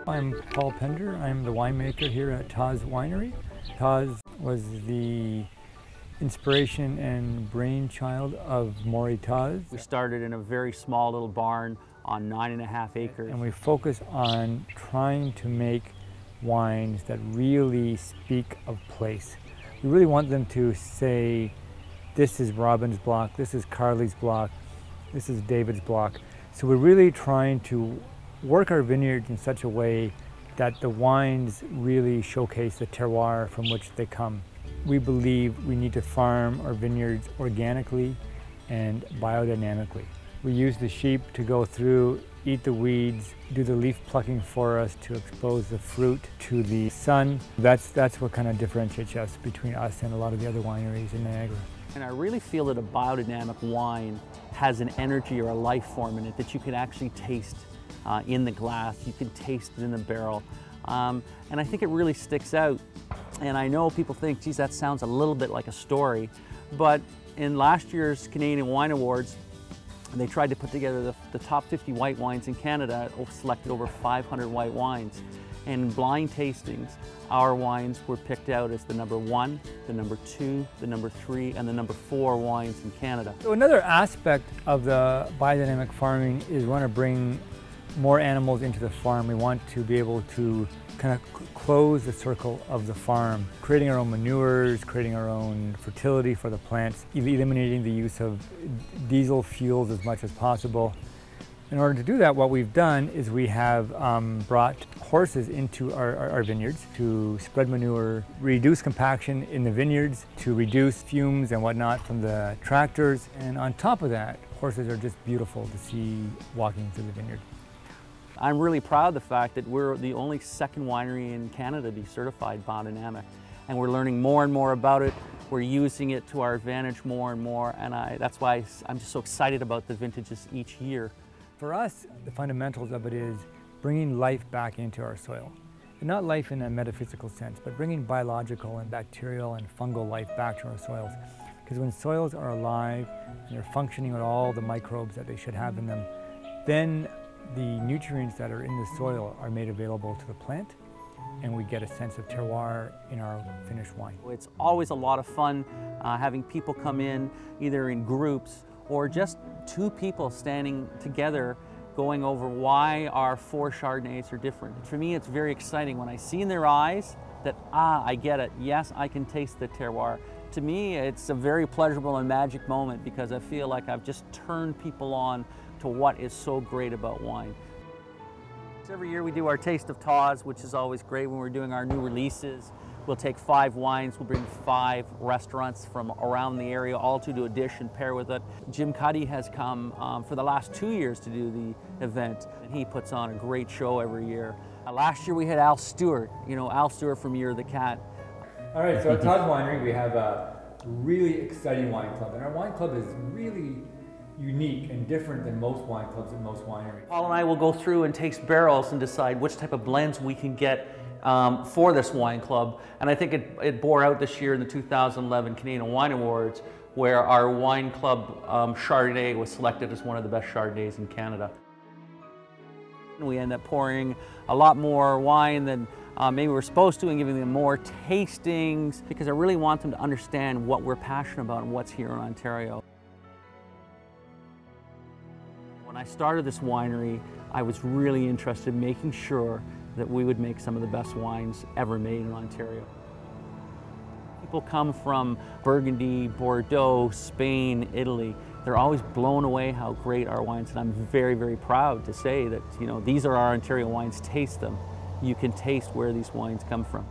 I'm Paul Pender. I'm the winemaker here at Tawse Winery. Tawse was the inspiration and brainchild of Maury Tawse. We started in a very small little barn on 9.5 acres. And we focus on trying to make wines that really speak of place. We really want them to say, this is Robin's block, this is Carly's block, this is David's block. So we're really trying to work our vineyards in such a way that the wines really showcase the terroir from which they come. We believe we need to farm our vineyards organically and biodynamically. We use the sheep to go through, eat the weeds, do the leaf plucking for us to expose the fruit to the sun. That's what kind of differentiates us between us and a lot of the other wineries in Niagara. And I really feel that a biodynamic wine has an energy or a life form in it that you can actually taste in the glass, you can taste it in the barrel. And I think it really sticks out. And I know people think, geez, that sounds a little bit like a story, but in last year's Canadian Wine Awards, they tried to put together the top 50 white wines in Canada, selected over 500 white wines. And in blind tastings, our wines were picked out as the #1, the #2, the #3, and the #4 wines in Canada. So another aspect of the biodynamic farming is we want to bring more animals into the farm. We want to be able to kind of close the circle of the farm, creating our own manures, creating our own fertility for the plants, eliminating the use of diesel fuels as much as possible. In order to do that, what we've done is we have brought horses into our vineyards to spread manure, reduce compaction in the vineyards, to reduce fumes and whatnot from the tractors. And on top of that, horses are just beautiful to see walking through the vineyard. I'm really proud of the fact that we're the only second winery in Canada to be certified biodynamic. And we're learning more and more about it. We're using it to our advantage more and more. And that's why I'm just so excited about the vintages each year. For us, the fundamentals of it is bringing life back into our soil. And not life in a metaphysical sense, but bringing biological and bacterial and fungal life back to our soils. Because when soils are alive and they're functioning with all the microbes that they should have in them, then the nutrients that are in the soil are made available to the plant, and we get a sense of terroir in our finished wine. It's always a lot of fun having people come in, either in groups or just two people standing together going over why our 4 Chardonnays are different. For me, it's very exciting when I see in their eyes that, I get it, yes, I can taste the terroir. To me, it's a very pleasurable and magic moment because I feel like I've just turned people on to what is so great about wine. Every year we do our Taste of Tawse, which is always great when we're doing our new releases. We'll take 5 wines, we'll bring 5 restaurants from around the area, all to do a dish and pair with it. Jim Cuddy has come for the last 2 years to do the event, and he puts on a great show every year. Last year we had Al Stewart, Al Stewart from Year of the Cat. All right, so at Tawse Winery we have a really exciting wine club, and our wine club is really unique and different than most wine clubs and most wineries. Paul and I will go through and taste barrels and decide which type of blends we can get for this wine club. And I think it bore out this year in the 2011 Canadian Wine Awards, where our wine club Chardonnay was selected as one of the best Chardonnays in Canada. And we end up pouring a lot more wine than maybe we're supposed to, and giving them more tastings, because I really want them to understand what we're passionate about and what's here in Ontario. When I started this winery, I was really interested in making sure that we would make some of the best wines ever made in Ontario. People come from Burgundy, Bordeaux, Spain, Italy. They're always blown away how great our wines, and I'm very, very proud to say that, these are our Ontario wines. Taste them. You can taste where these wines come from.